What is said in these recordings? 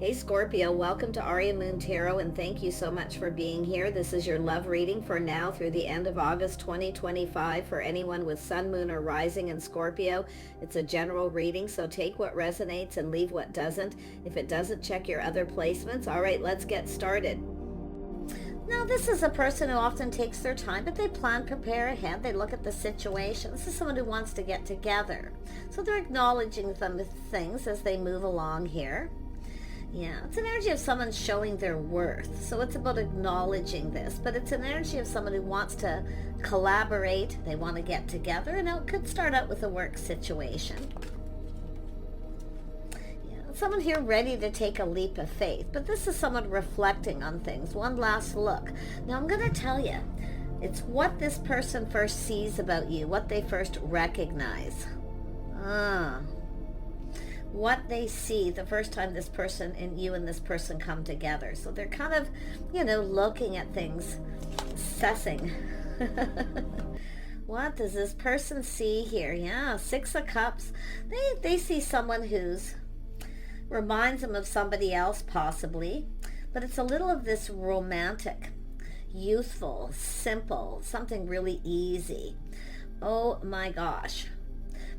Hey Scorpio, welcome to Aria Moon Tarot and thank you so much for being here. This is your love reading for now through the end of August 2025 for anyone with Sun, Moon, or Rising in Scorpio. It's a general reading, so take what resonates and leave what doesn't. If it doesn't, check your other placements. All right, let's get started. Now, this is a person who often takes their time, but they plan, prepare ahead. They look at the situation. This is someone who wants to get together. So they're acknowledging some things as they move along here. Yeah, it's an energy of someone showing their worth. So it's about acknowledging this, but it's an energy of someone who wants to collaborate. They want to get together, and it could start out with a work situation. Yeah, someone here ready to take a leap of faith, but this is someone reflecting on things. One last look. Now I'm going to tell you, it's what this person first sees about you, what they first recognize. What they see the first time this person and you and this person come together. So they're kind of, looking at things, assessing. What does this person see here? Yeah, Six of Cups. They see someone who's reminds them of somebody else possibly, but it's a little of this romantic, youthful, simple, something really easy. Oh my gosh.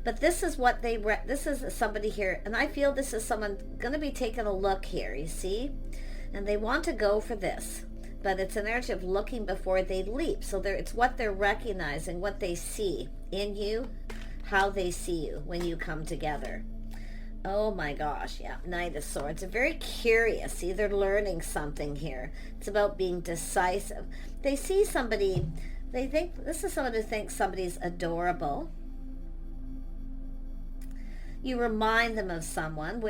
But this is what this is somebody here, and I feel this is someone going to be taking a look here, you see? And they want to go for this, but it's an energy of looking before they leap. So it's what they're recognizing, what they see in you, how they see you when you come together. Oh my gosh, yeah, Knight of Swords. They're very curious. See, they're learning something here. It's about being decisive. They see somebody, they think, this is someone who thinks somebody's adorable. You remind them of someone,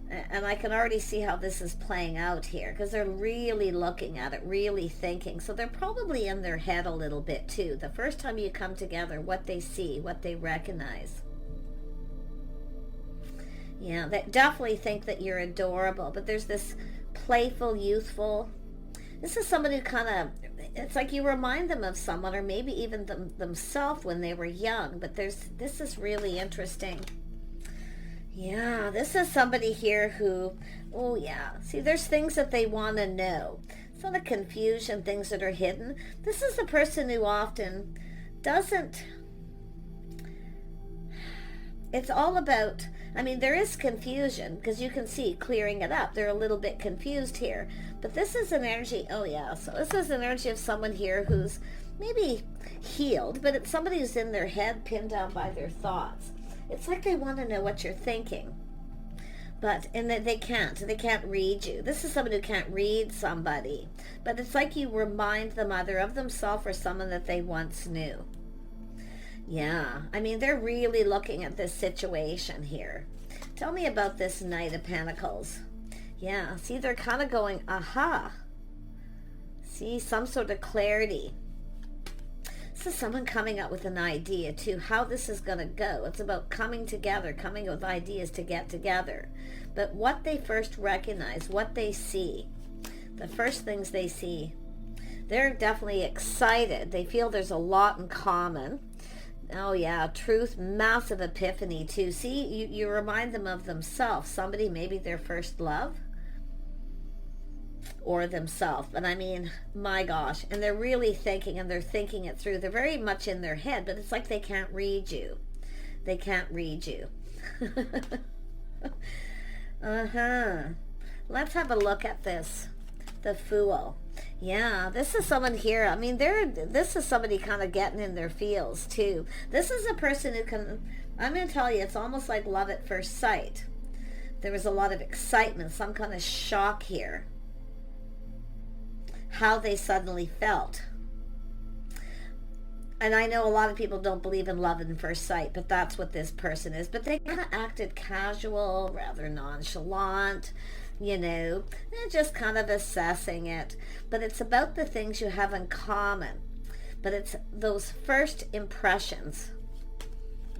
and I can already see how this is playing out here, because they're really looking at it, really thinking. So they're probably in their head a little bit too. The first time you come together, what they see, what they recognize. Yeah, they definitely think that you're adorable, but there's this playful, youthful. This is somebody who kind of, it's like you remind them of someone, or maybe even themselves when they were young. But this is really interesting. Yeah, this is somebody here who, oh yeah, see, there's things that they want to know. It's not a confusion, things that are hidden. This is the person who often doesn't, it's all about, there is confusion, because you can see clearing it up. They're a little bit confused here. But this is an energy, oh yeah, so this is an energy of someone here who's maybe healed, but it's somebody who's in their head, pinned down by their thoughts. It's like they want to know what you're thinking, and that they can't read you. This is someone who can't read somebody, but it's like you remind them either of themselves or someone that they once knew. Yeah, they're really looking at this situation here. Tell me about this Knight of Pentacles. Yeah, see, they're kind of going, aha. See, some sort of clarity. This is someone coming up with an idea too, how this is going to go. It's about coming together, coming up with ideas to get together. But what they first recognize, what they see, the first things they see, they're definitely excited. They feel there's a lot in common. Oh yeah, truth, massive epiphany too. See, you remind them of themselves, somebody, maybe their first love, or themselves. But my gosh, and they're really thinking, and they're thinking it through. They're very much in their head, but it's like they can't read you. They can't read you. Let's have a look at this. The Fool. Yeah, this is someone here. This is somebody kind of getting in their feels too. This is a person who can, I'm going to tell you, it's almost like love at first sight. There was a lot of excitement, some kind of shock here. How they suddenly felt. And I know a lot of people don't believe in love at first sight, but that's what this person is. But they kind of acted casual, rather nonchalant, they're just kind of assessing it. But it's about the things you have in common. But it's those first impressions.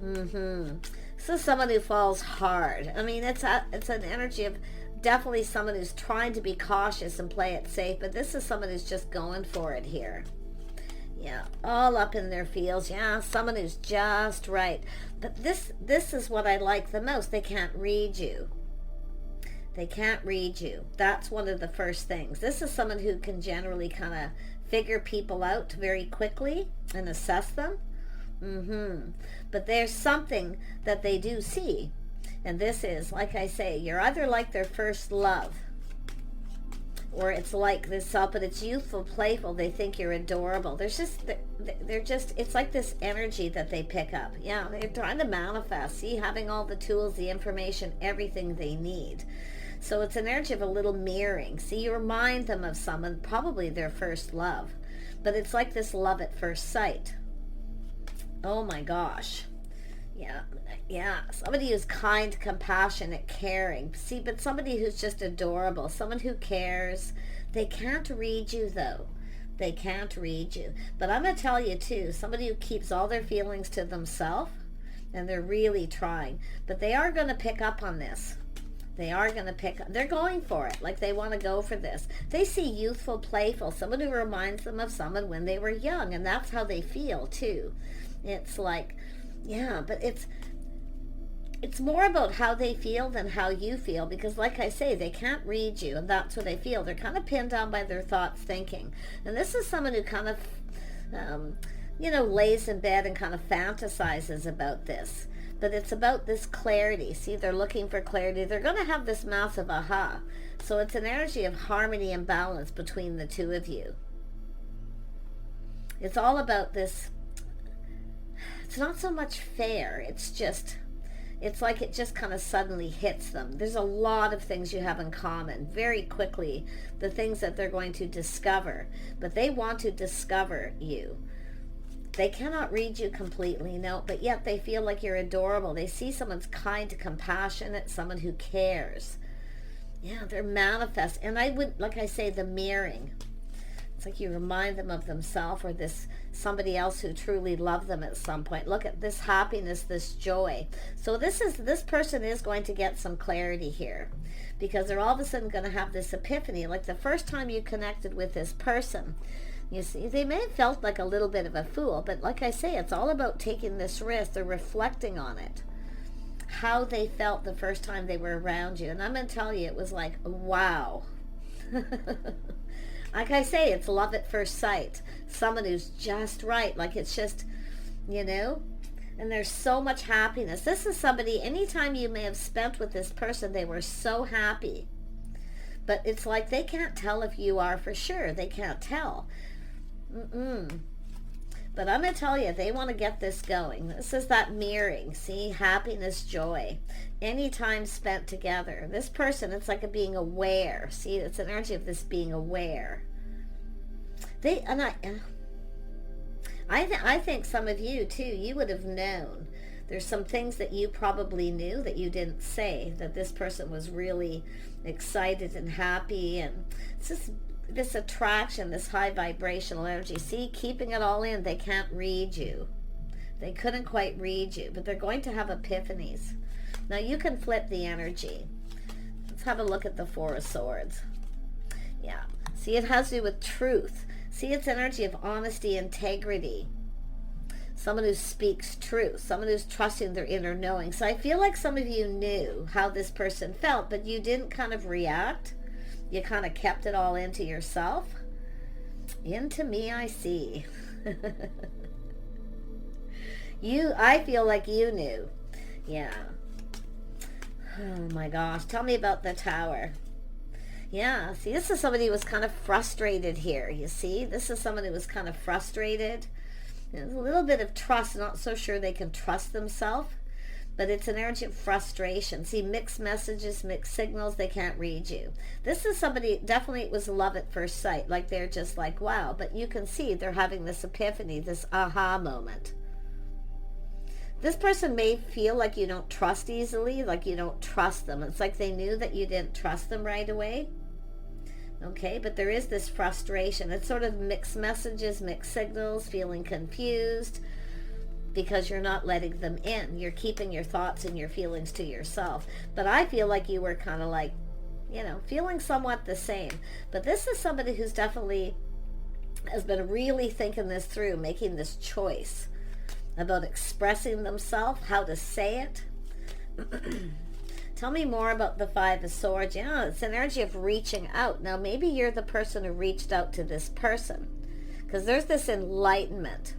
So someone who falls hard. It's an energy of definitely someone who's trying to be cautious and play it safe, but this is someone who's just going for it here. Yeah, all up in their feels. Yeah, someone who's just right. But this is what I like the most. They can't read you. They can't read you. That's one of the first things. This is someone who can generally kind of figure people out very quickly and assess them. But there's something that they do see. And this is, like I say, you're either like their first love, or it's like this up, but it's youthful, playful. They think you're adorable. They're just, it's like this energy that they pick up. Yeah, they're trying to manifest. See, having all the tools, the information, everything they need. So it's an energy of a little mirroring. See, you remind them of someone, probably their first love. But it's like this love at first sight. Oh my gosh. Yeah. Somebody who's kind, compassionate, caring. See, but somebody who's just adorable. Someone who cares. They can't read you, though. They can't read you. But I'm going to tell you, too, somebody who keeps all their feelings to themselves, and they're really trying. But they are going to pick up on this. They are going to pick up. They're going for it. Like they want to go for this. They see youthful, playful. Someone who reminds them of someone when they were young. And that's how they feel, too. It's like, yeah, but it's more about how they feel than how you feel, because like I say, they can't read you, and that's what they feel. They're kind of pinned down by their thoughts, thinking. And this is someone who kind of, lays in bed and kind of fantasizes about this. But it's about this clarity. See, they're looking for clarity. They're going to have this massive aha. So it's an energy of harmony and balance between the two of you. It's all about this. It's not so much fair. It's like it just kind of suddenly hits them. There's a lot of things you have in common very quickly, the things that they're going to discover. But they want to discover you. They cannot read you completely, no, but yet they feel like you're adorable. They see someone's kind, compassionate, someone who cares. Yeah, they're manifest. And I would, like I say, the mirroring. It's like you remind them of themselves or this somebody else who truly loved them at some point. Look at this happiness, this joy. So this person is going to get some clarity here, because they're all of a sudden going to have this epiphany. Like the first time you connected with this person, you see, they may have felt like a little bit of a fool, but like I say, it's all about taking this risk. They're reflecting on it, how they felt the first time they were around you. And I'm going to tell you, it was like, wow. Like I say, it's love at first sight. Someone who's just right. Like it's just, and there's so much happiness. This is somebody, anytime you may have spent with this person, they were so happy. But it's like they can't tell if you are for sure. They can't tell. But I'm going to tell you, they want to get this going. This is that mirroring. See, happiness, joy. Any time spent together. This person, it's like a being aware. See, it's an energy of this being aware. I think some of you too, you would have known. There's some things that you probably knew that you didn't say, that this person was really excited and happy, and it's just this attraction, this high vibrational energy. See, keeping it all in, they can't read you. They couldn't quite read you, but they're going to have epiphanies. Now you can flip the energy. Let's have a look at the Four of Swords. Yeah, see, it has to do with truth. See, it's energy of honesty, integrity. Someone who speaks truth, someone who's trusting their inner knowing. So I feel like some of you knew how this person felt, but you didn't kind of react. You kind of kept it all into yourself. Into me, I see. I feel like you knew. Yeah. Oh my gosh. Tell me about the Tower. Yeah. See, this is somebody who was kind of frustrated here. You see? This is someone who was kind of frustrated. There's a little bit of trust. Not so sure they can trust themselves. But it's an energy of frustration. See, mixed messages, mixed signals, they can't read you. This is somebody, definitely it was love at first sight. Like they're just like, wow. But you can see they're having this epiphany, this aha moment. This person may feel like you don't trust easily, like you don't trust them. It's like they knew that you didn't trust them right away. Okay, but there is this frustration. It's sort of mixed messages, mixed signals, feeling confused, because you're not letting them in. You're keeping your thoughts and your feelings to yourself. But I feel like you were kind of like, feeling somewhat the same. But this is somebody who's definitely has been really thinking this through, making this choice about expressing themselves, how to say it. Tell me more about the Five of Swords. Yeah, it's an energy of reaching out. Now, maybe you're the person who reached out to this person, because there's this enlightenment.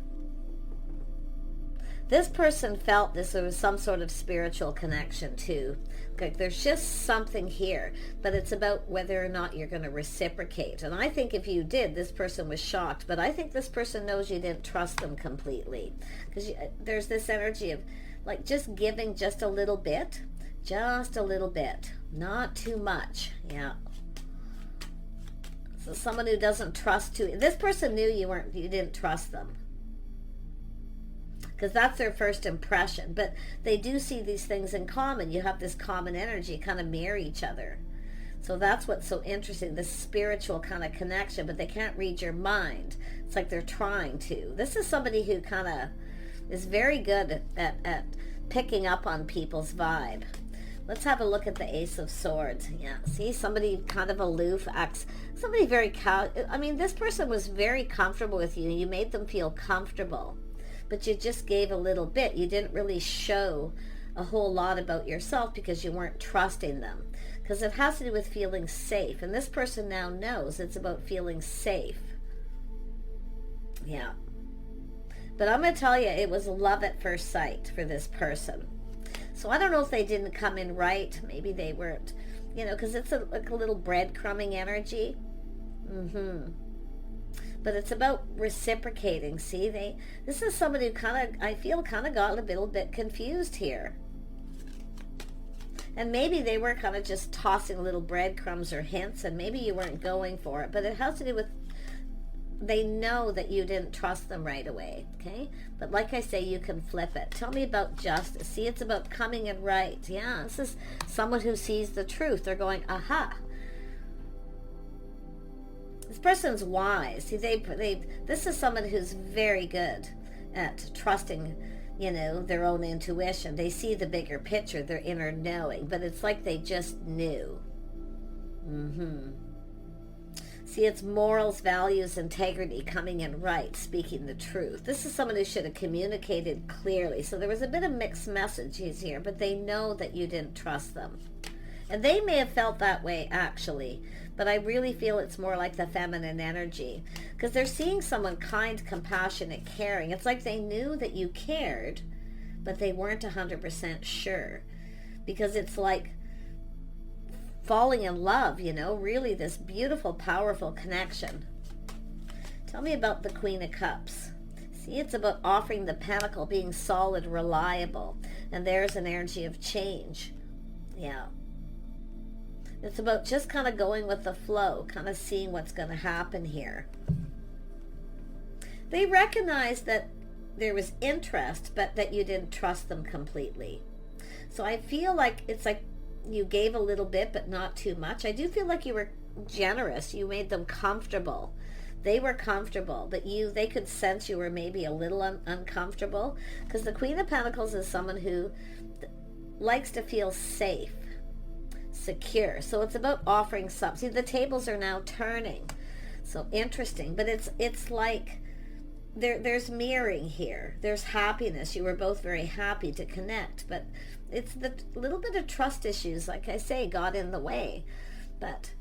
This person felt there was some sort of spiritual connection too. Like there's just something here, but it's about whether or not you're going to reciprocate. And I think if you did, this person was shocked, but I think this person knows you didn't trust them completely, because there's this energy of like just giving just a little bit, not too much. Yeah. So someone who doesn't trust you. This person knew you didn't trust them, because that's their first impression. But they do see these things in common. You have this common energy, kind of mirror each other. So that's what's so interesting, this spiritual kind of connection, but they can't read your mind. It's like they're trying to. This is somebody who kind of is very good at picking up on people's vibe. Let's have a look at the Ace of Swords. Yeah, see, somebody kind of aloof, somebody very, I mean, this person was very comfortable with you. You made them feel comfortable, but you just gave a little bit. You didn't really show a whole lot about yourself because you weren't trusting them. Because it has to do with feeling safe. And this person now knows it's about feeling safe. Yeah. But I'm going to tell you, it was love at first sight for this person. So I don't know if they didn't come in right. Maybe they weren't, because it's like a little breadcrumbing energy. But it's about reciprocating. See, this is somebody who I feel got a little bit confused here. And maybe they were kind of just tossing little breadcrumbs or hints, and maybe you weren't going for it. But it has to do with, they know that you didn't trust them right away, okay? But like I say, you can flip it. Tell me about justice. See, it's about coming in right. Yeah, this is someone who sees the truth. They're going, aha. This person's wise. See, this is someone who's very good at trusting, their own intuition. They see the bigger picture, their inner knowing, but it's like they just knew. See, it's morals, values, integrity, coming in right, speaking the truth. This is someone who should have communicated clearly. So there was a bit of mixed messages here, but they know that you didn't trust them. And they may have felt that way, actually, but I really feel it's more like the feminine energy, because they're seeing someone kind, compassionate, caring. It's like they knew that you cared, but they weren't 100% sure, because it's like falling in love, really this beautiful, powerful connection. Tell me about the Queen of Cups. See, it's about offering the Pentacle, being solid, reliable, and there's an energy of change. Yeah. It's about just kind of going with the flow, kind of seeing what's going to happen here. They recognize that there was interest, but that you didn't trust them completely. So I feel like it's like you gave a little bit, but not too much. I do feel like you were generous. You made them comfortable. They were comfortable, but they could sense you were maybe a little uncomfortable, because the Queen of Pentacles is someone who likes to feel safe, secure. So it's about offering something. See, the tables are now turning. So interesting, but it's like there's mirroring here. There's happiness. You were both very happy to connect, but it's the little bit of trust issues, like I say, got in the way. But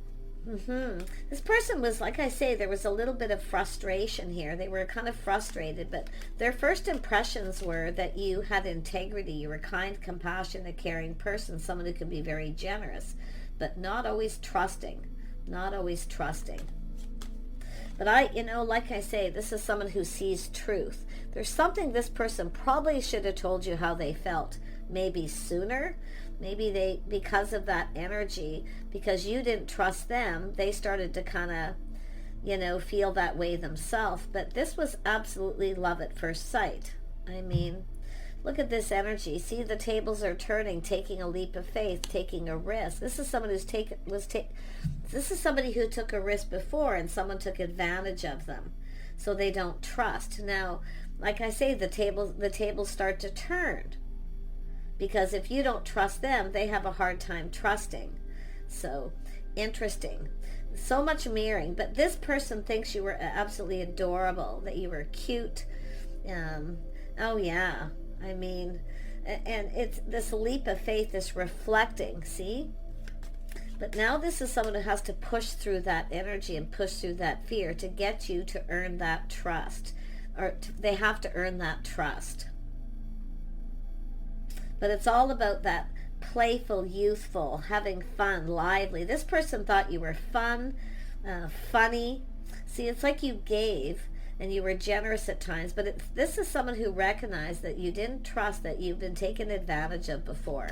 this person was, like I say, there was a little bit of frustration here. They were kind of frustrated, but their first impressions were that you had integrity. You were kind, compassionate, caring person, someone who could be very generous, but not always trusting. Not always trusting. But like I say, this is someone who sees truth. There's something this person probably should have told you how they felt, maybe sooner. Maybe because of that energy, because you didn't trust them, they started to kind of, feel that way themselves. But this was absolutely love at first sight. I mean, look at this energy. See, the tables are turning, taking a leap of faith, taking a risk. This is someone this is somebody who took a risk before, and someone took advantage of them, so they don't trust. Now, like I say, the tables start to turn. Because if you don't trust them, they have a hard time trusting. So, interesting. So much mirroring. But this person thinks you were absolutely adorable, that you were cute. Oh, yeah. I mean, And it's this leap of faith, this reflecting, see? But now this is someone who has to push through that energy and push through that fear to get you to earn that trust. Or they have to earn that trust. But it's all about that playful, youthful, having fun, lively. This person thought you were fun, funny. See, it's like you gave and you were generous at times, but this is someone who recognized that you didn't trust, that you've been taken advantage of before.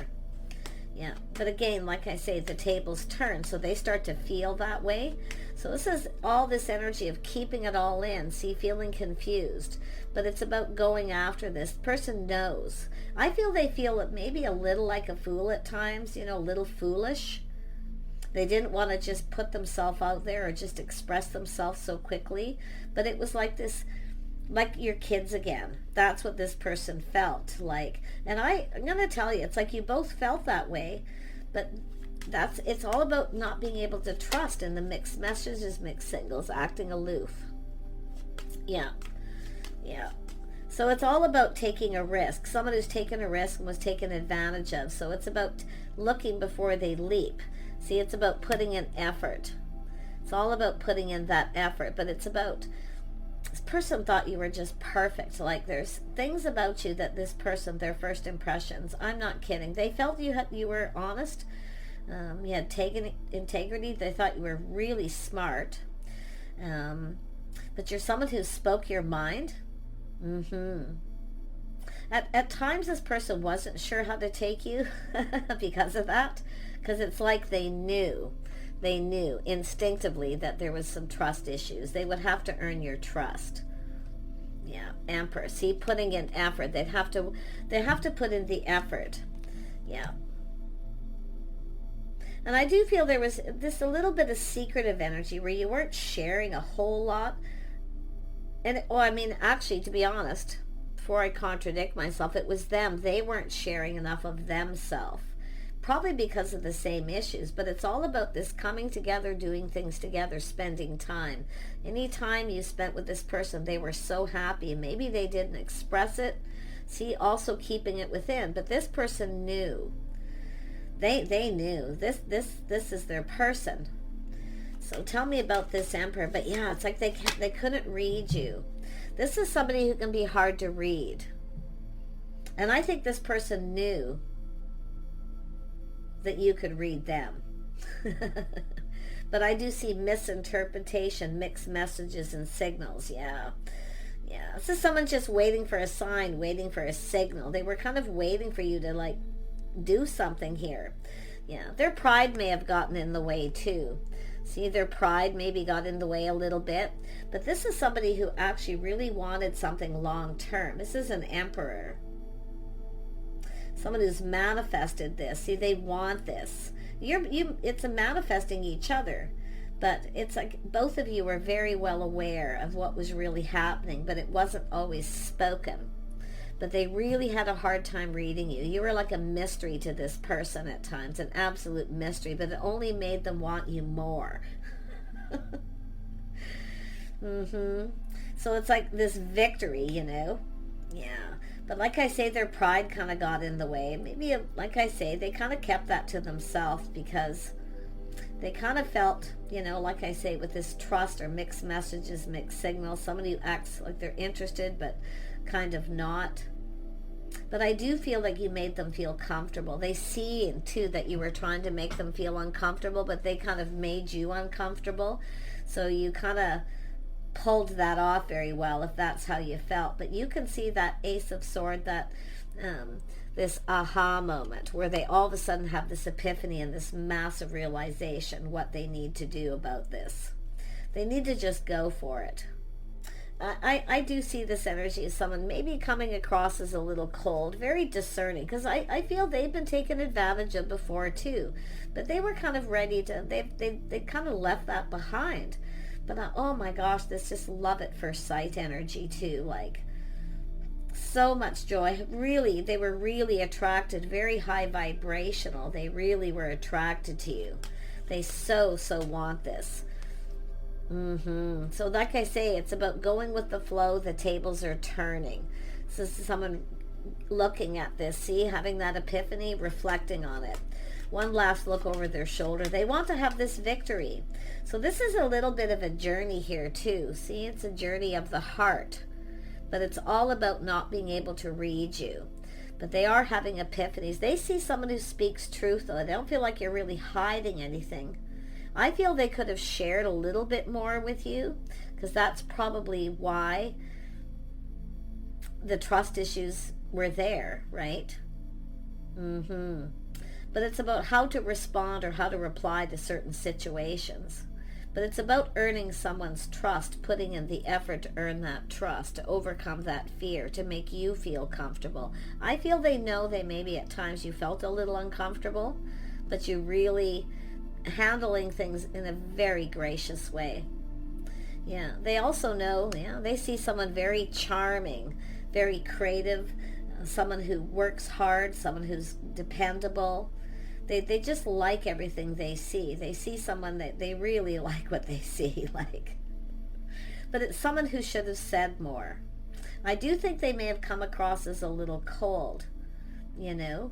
Yeah, but again, like I say, the tables turn, so they start to feel that way. So this is all this energy of keeping it all in, see, feeling confused. But it's about going after this. Person knows. I feel they feel it maybe a little like a fool at times, you know, a little foolish. They didn't want to just put themselves out there or just express themselves so quickly. But it was like this, like your kids again. That's what this person felt like. And I'm going to tell you, it's like you both felt that way. But it's all about not being able to trust in the mixed messages, mixed signals, acting aloof. Yeah. Yeah. So it's all about taking a risk. Someone who's taken a risk and was taken advantage of. So it's about looking before they leap. See, it's about putting in effort. It's all about putting in that effort. But it's about, this person thought you were just perfect. Like there's things about you that this person, their first impressions, I'm not kidding. They felt you were honest. You had integrity. They thought you were really smart. But you're someone who spoke your mind. At times this person wasn't sure how to take you because of that. Because it's like they knew instinctively that there was some trust issues. They would have to earn your trust. Yeah, Emperor. See, putting in effort. They have to put in the effort. Yeah. And I do feel there was this a little bit of secretive energy where you weren't sharing a whole lot. And I mean, actually, to be honest, before I contradict myself, it was them. They weren't sharing enough of themselves. Probably because of the same issues, but it's all about this coming together, doing things together, spending time. Any time you spent with this person, they were so happy. Maybe they didn't express it. See, also keeping it within. But this person knew. They knew. This is their person. So tell me about this Emperor. But yeah, it's like they couldn't read you. This is somebody who can be hard to read. And I think this person knew that you could read them. But I do see misinterpretation, mixed messages and signals. Yeah. This is someone just waiting for a sign, waiting for a signal. They were kind of waiting for you to like do something here. Yeah, their pride may have gotten in the way too. See, their pride maybe got in the way a little bit. But this is somebody who actually really wanted something long term. This is an Emperor. Someone who's manifested this. See, they want this. It's a manifesting each other. But it's like both of you were very well aware of what was really happening, but it wasn't always spoken. But they really had a hard time reading you. You were like a mystery to this person at times, an absolute mystery, but it only made them want you more. So it's like this victory, you know? Yeah. But like I say, their pride kind of got in the way. Maybe, like I say, they kind of kept that to themselves because they kind of felt, you know, like I say, with this trust or mixed messages, mixed signals, somebody who acts like they're interested but kind of not. But I do feel like you made them feel comfortable. They see, too, that you were trying to make them feel uncomfortable, but they kind of made you uncomfortable. So you kind of pulled that off very well, if that's how you felt. But you can see that Ace of Swords, that this aha moment where they all of a sudden have this epiphany and this massive realization what they need to do about this. They need to just go for it. I do see this energy as someone maybe coming across as a little cold, very discerning, because I feel they've been taken advantage of before too, but they were kind of ready to, they kind of left that behind. But oh my gosh, this just love at first sight energy too, like so much joy. Really, they were really attracted, very high vibrational. They really were attracted to you. They so want this. So like I say, it's about going with the flow. The tables are turning. So this is someone looking at this, see, having that epiphany, reflecting on it. One last look over their shoulder. They want to have this victory. So this is a little bit of a journey here too. See, it's a journey of the heart, but it's all about not being able to read you. But they are having epiphanies. They see someone who speaks truth, though. They don't feel like you're really hiding anything. I feel they could have shared a little bit more with you, because that's probably why the trust issues were there, right? But it's about how to respond or how to reply to certain situations. But it's about earning someone's trust, putting in the effort to earn that trust, to overcome that fear, to make you feel comfortable. I feel they know they maybe at times you felt a little uncomfortable, but you really handling things in a very gracious way. Yeah, they also know, they see someone very charming, very creative, someone who works hard, someone who's dependable. They just like everything they see. They see someone that they really like what they see, like. But it's someone who should have said more. I do think they may have come across as a little cold, Yeah,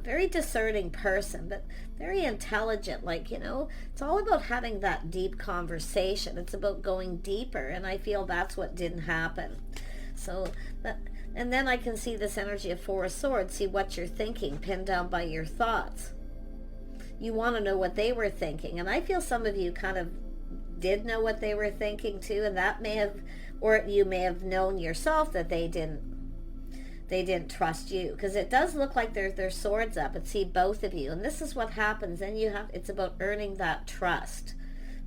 very discerning person, but very intelligent, it's all about having that deep conversation. It's about going deeper, and I feel that's what didn't happen. So and then I can see this energy of Four of Swords, see what you're thinking, pinned down by your thoughts. You want to know what they were thinking, and I feel some of you kind of did know what they were thinking too, and that may have, or you may have known yourself that they didn't trust you, because it does look like their swords up, and see both of you, and this is what happens. Then it's about earning that trust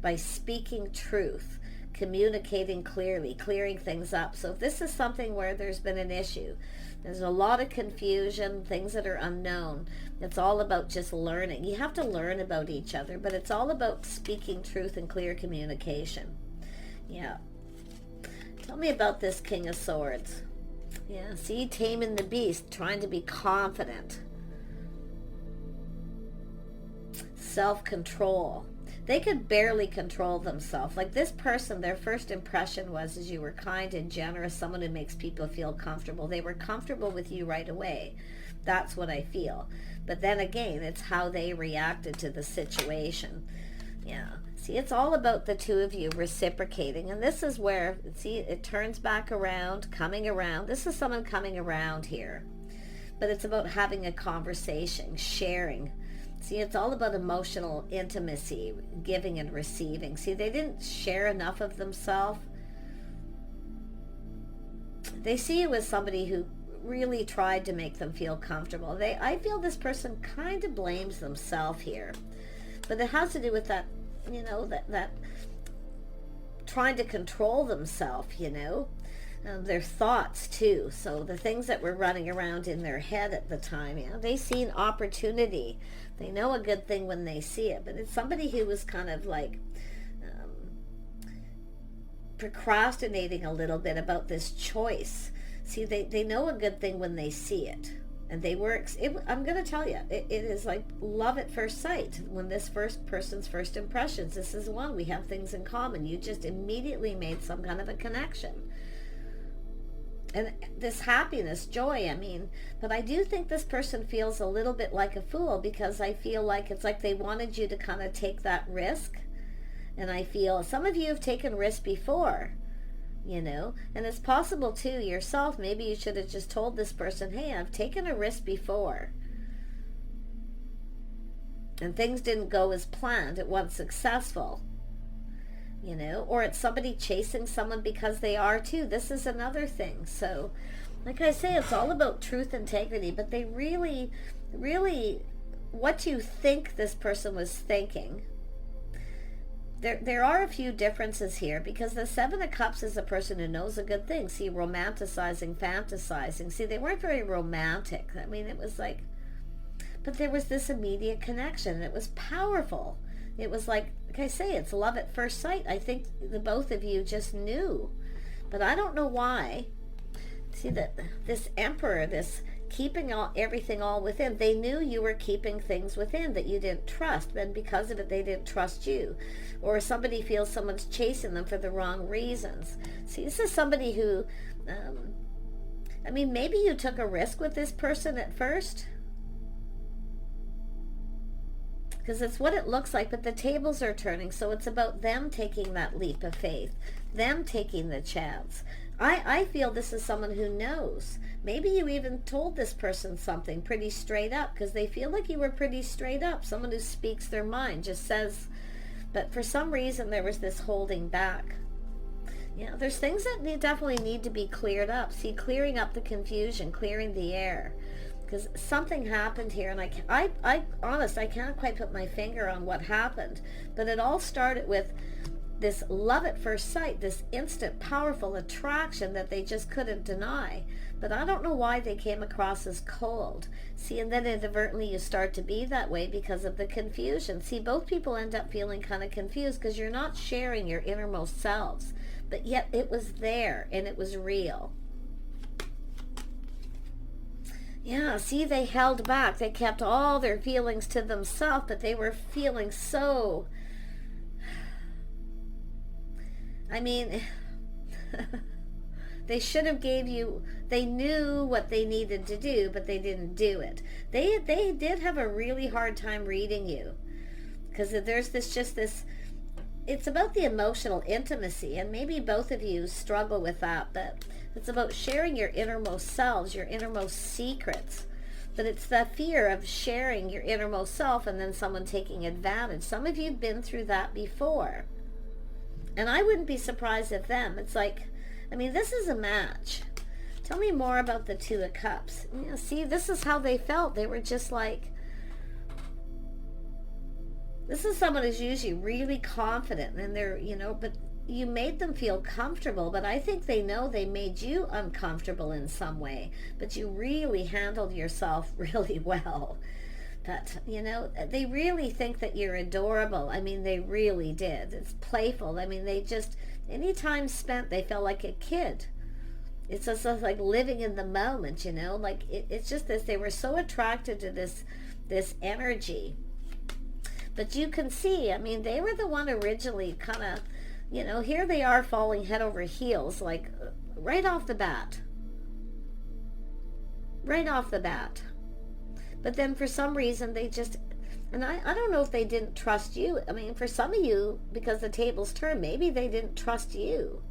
by speaking truth, communicating clearly, clearing things up. So if this is something where there's been an issue, there's a lot of confusion, things that are unknown, it's all about just learning. You have to learn about each other, but it's all about speaking truth and clear communication. Yeah. Tell me about this King of Swords. Yeah, see, taming the beast, trying to be confident. Self-control. They could barely control themselves. Like this person, their first impression was you were kind and generous, someone who makes people feel comfortable. They were comfortable with you right away. That's what I feel. But then again, it's how they reacted to the situation. Yeah. See, it's all about the two of you reciprocating. And this is where, see, it turns back around, coming around. This is someone coming around here. But it's about having a conversation, sharing. See, it's all about emotional intimacy, giving and receiving. See, they didn't share enough of themselves. They see you as somebody who really tried to make them feel comfortable. I feel this person kind of blames themselves here. But it has to do with that, that trying to control themselves, their thoughts too. So the things that were running around in their head at the time, they see an opportunity. They know a good thing when they see it, but it's somebody who was kind of like procrastinating a little bit about this choice. See, they know a good thing when they see it. And they were, I'm going to tell you, it is like love at first sight. When this first person's first impressions, this is one, we have things in common. You just immediately made some kind of a connection. And this happiness, joy, but I do think this person feels a little bit like a fool, because I feel like it's like they wanted you to kind of take that risk. And I feel some of you have taken risks before, and it's possible too yourself. Maybe you should have just told this person, hey, I've taken a risk before. And things didn't go as planned. It wasn't successful. Or it's somebody chasing someone because they are too. This is another thing. So, like I say, it's all about truth, integrity, but they really, what you think this person was thinking, there are a few differences here, because the Seven of Cups is a person who knows a good thing. See, romanticizing, fantasizing. See, they weren't very romantic. It was like, but there was this immediate connection. It was powerful. It was like I say, it's love at first sight. I think the both of you just knew. But I don't know why. See, that this Emperor, this keeping everything all within, they knew you were keeping things within that you didn't trust, and because of it, they didn't trust you. Or somebody feels someone's chasing them for the wrong reasons. See, this is somebody who I mean, maybe you took a risk with this person at first, because it's what it looks like, but the tables are turning. So it's about them taking that leap of faith, them taking the chance. I feel this is someone who knows. Maybe you even told this person something pretty straight up, because they feel like you were pretty straight up. Someone who speaks their mind, just says, but for some reason there was this holding back. Yeah, there's things that definitely need to be cleared up. See, clearing up the confusion, clearing the air. Because something happened here, and I can't quite put my finger on what happened, but it all started with this love at first sight, this instant powerful attraction that they just couldn't deny. But I don't know why they came across as cold. See, and then inadvertently you start to be that way because of the confusion. See, both people end up feeling kind of confused because you're not sharing your innermost selves, but yet it was there and it was real. Yeah, see, they held back. They kept all their feelings to themselves, but they were feeling so... I mean, they should have gave you... They knew what they needed to do, but they didn't do it. They did have a really hard time reading you. Because there's this... It's about the emotional intimacy, and maybe both of you struggle with that, but it's about sharing your innermost selves, your innermost secrets. But it's the fear of sharing your innermost self and then someone taking advantage. Some of you have been through that before. And I wouldn't be surprised if them. It's like, I mean, this is a match. Tell me more about the Two of Cups. You know, see, this is how they felt. They were just like, this is someone who's usually really confident, and they're, you know, but you made them feel comfortable, but I think they know they made you uncomfortable in some way, but you really handled yourself really well. But, you know, they really think that you're adorable. I mean, they really did. It's playful. I mean, they just, any time spent, they felt like a kid. It's just like living in the moment, you know, like it's just this, they were so attracted to this energy. But you can see, I mean, they were the one originally kind of, you know, here they are falling head over heels, like right off the bat. Right off the bat. But then for some reason they just, and I don't know if they didn't trust you. I mean, for some of you, because the tables turned, maybe they didn't trust you.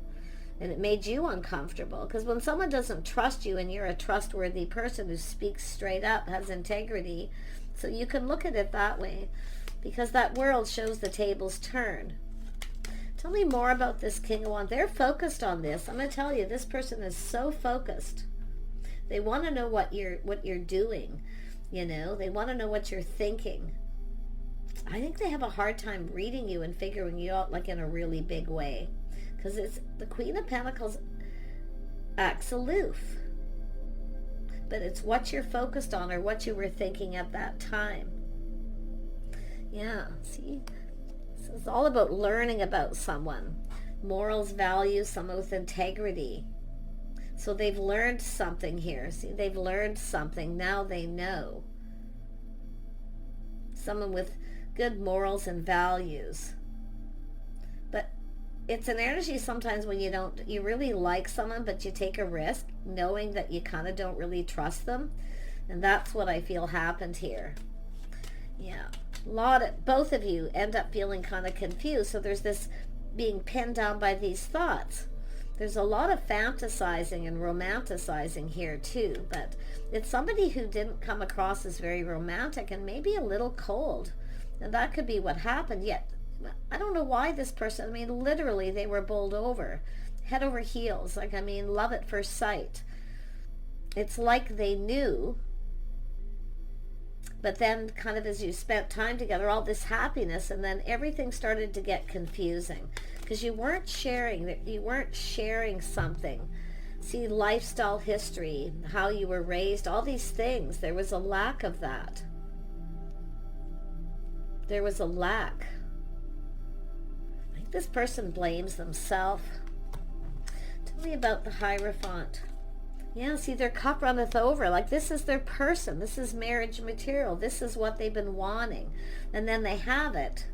And it made you uncomfortable. Because when someone doesn't trust you and you're a trustworthy person who speaks straight up, has integrity, so you can look at it that way. Because that world shows the tables turn. Tell me more about this King of Wands. They're focused on this. I'm going to tell you, this person is so focused. They want to know what you're doing. You know, they want to know what you're thinking. I think they have a hard time reading you and figuring you out, like in a really big way. Because it's the Queen of Pentacles acts aloof. But it's what you're focused on or what you were thinking at that time. Yeah, see? This is all about learning about someone. Morals, values, someone with integrity. So they've learned something here. See, they've learned something. Now they know. Someone with good morals and values. But it's an energy sometimes when you really like someone, but you take a risk knowing that you kind of don't really trust them. And that's what I feel happened here. Yeah. Both of you end up feeling kind of confused. So there's this being pinned down by these thoughts. There's a lot of fantasizing and romanticizing here too, but it's somebody who didn't come across as very romantic and maybe a little cold. And that could be what happened. Yet, I don't know why this person, I mean, literally they were bowled over, head over heels. Like, I mean, love at first sight. It's like they knew, but then kind of as you spent time together, all this happiness, and then everything started to get confusing because you weren't sharing something. See, lifestyle history, how you were raised, all these things. There was a lack of that. There was a lack. I think this person blames themselves. Tell me about the Hierophant. Yeah, see, their cup runneth over. Like, this is their person. This is marriage material. This is what they've been wanting. And then they have it.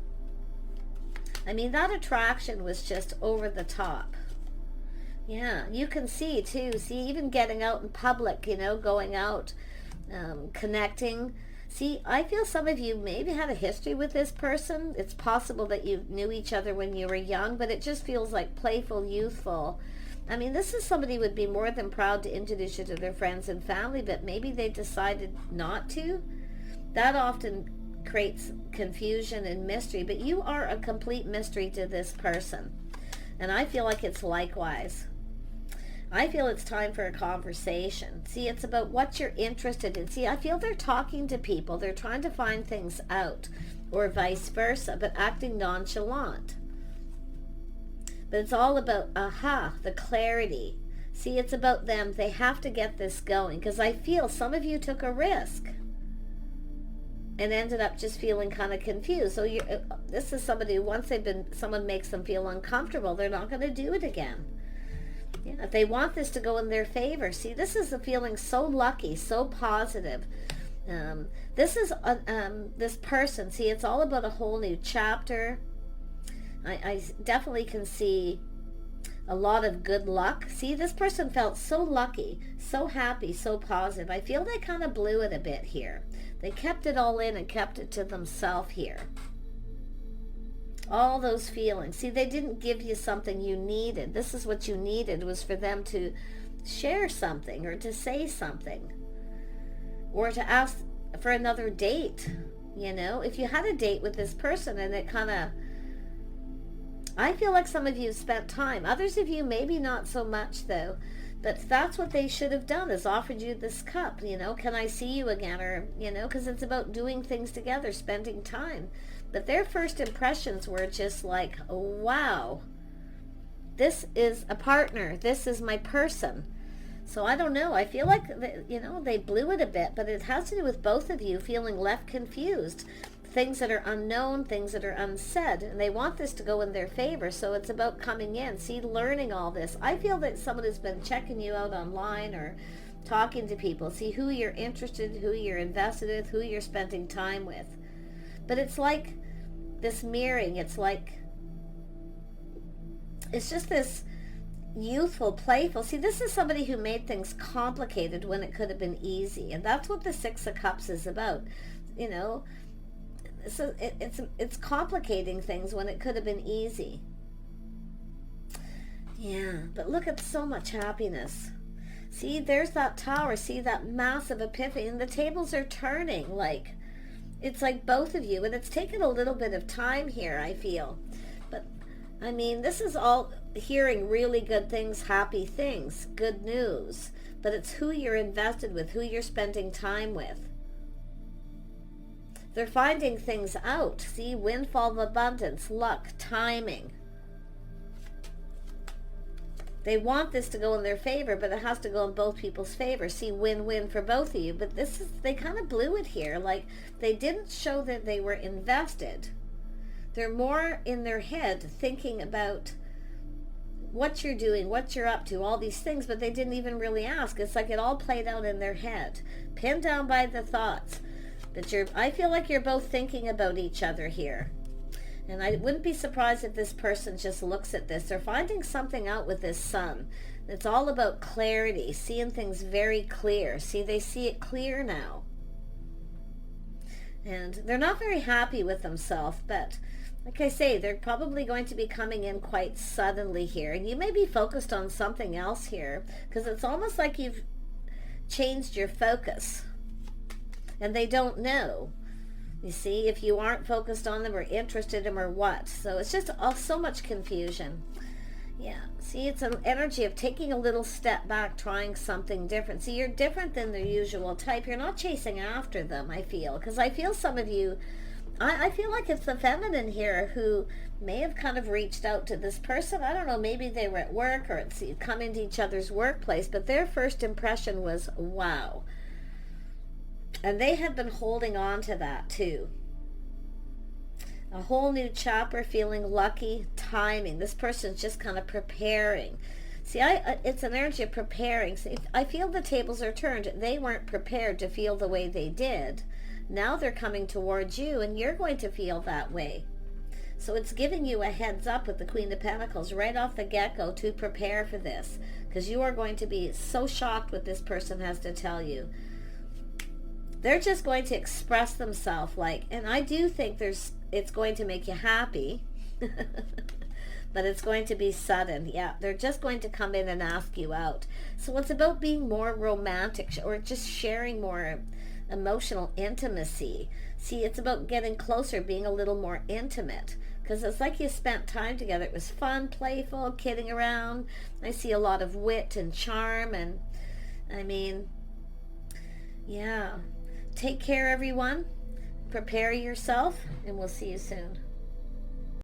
I mean, that attraction was just over the top. Yeah, you can see too. See, even getting out in public, you know, going out, connecting. See, I feel some of you maybe had a history with this person. It's possible that you knew each other when you were young, but it just feels like playful, youthful. I mean, this is somebody who would be more than proud to introduce you to their friends and family, but maybe they decided not to. That often creates confusion and mystery, but you are a complete mystery to this person. And I feel like it's likewise. I feel it's time for a conversation. See, it's about what you're interested in. See, I feel they're talking to people. They're trying to find things out, or vice versa, but acting nonchalant. But it's all about, the clarity. See, it's about them. They have to get this going, because I feel some of you took a risk and ended up just feeling kind of confused. So this is somebody who, once someone makes them feel uncomfortable, they're not going to do it again. Yeah, they want this to go in their favor. See, this is the feeling so lucky, so positive. This is this person. See, it's all about a whole new chapter. I definitely can see a lot of good luck. See, this person felt so lucky, so happy, so positive. I feel they kind of blew it a bit here. They kept it all in and kept it to themselves here. All those feelings. See, they didn't give you something you needed. This is what you needed, was for them to share something, or to say something, or to ask for another date. You know, if you had a date with this person and it kind of, I feel like some of you spent time. Others of you maybe not so much though. But that's what they should have done, is offered you this cup, you know, can I see you again? Or, you know, because it's about doing things together, spending time. But their first impressions were just like, wow, this is a partner. This is my person. So I don't know. I feel like, you know, they blew it a bit, but it has to do with both of you feeling left confused. Things that are unknown, things that are unsaid, and they want this to go in their favor. So it's about coming in, see, learning all this. I feel that someone has been checking you out online or talking to people, see who you're interested, who you're invested with, who you're spending time with. But it's like this mirroring. It's like, it's just this youthful, playful. See, this is somebody who made things complicated when it could have been easy, and that's what the Six of Cups is about. You know, so it's complicating things when it could have been easy. Yeah, but look at so much happiness. See, there's that tower. See that massive epiphany, and the tables are turning. Like, it's like both of you, and it's taken a little bit of time here, I feel. But I mean, this is all hearing really good things, happy things, good news. But it's who you're invested with, who you're spending time with. They're finding things out. See, windfall of abundance, luck, timing. They want this to go in their favor, but it has to go in both people's favor. See, win-win for both of you. But this is, they kind of blew it here. Like, they didn't show that they were invested. They're more in their head thinking about what you're doing, what you're up to, all these things, but they didn't even really ask. It's like it all played out in their head, pinned down by the thoughts. But I feel like you're both thinking about each other here. And I wouldn't be surprised if this person just looks at this. They're finding something out with this sun. It's all about clarity, seeing things very clear. See, they see it clear now. And they're not very happy with themselves, but like I say, they're probably going to be coming in quite suddenly here. And you may be focused on something else here, because it's almost like you've changed your focus. And they don't know. You see, if you aren't focused on them or interested in them or what. So it's just so much confusion. Yeah, see, it's an energy of taking a little step back, trying something different. See, you're different than the usual type. You're not chasing after them, I feel. Because I feel some of you, I feel like it's the feminine here who may have kind of reached out to this person. I don't know, maybe they were at work or come into each other's workplace. But their first impression was, wow. And they have been holding on to that too. A whole new chapter, feeling lucky, timing. This person's just kind of preparing. See, it's an energy of preparing. See, I feel the tables are turned. They weren't prepared to feel the way they did. Now they're coming towards you, and you're going to feel that way. So it's giving you a heads up with the Queen of Pentacles right off the get-go to prepare for this, because you are going to be so shocked what this person has to tell you. They're just going to express themselves like, and I do think it's going to make you happy, but it's going to be sudden. Yeah, they're just going to come in and ask you out. So it's about being more romantic or just sharing more emotional intimacy. See, it's about getting closer, being a little more intimate, because it's like you spent time together. It was fun, playful, kidding around. I see a lot of wit and charm, and I mean, yeah. Take care, everyone. Prepare yourself, and we'll see you soon.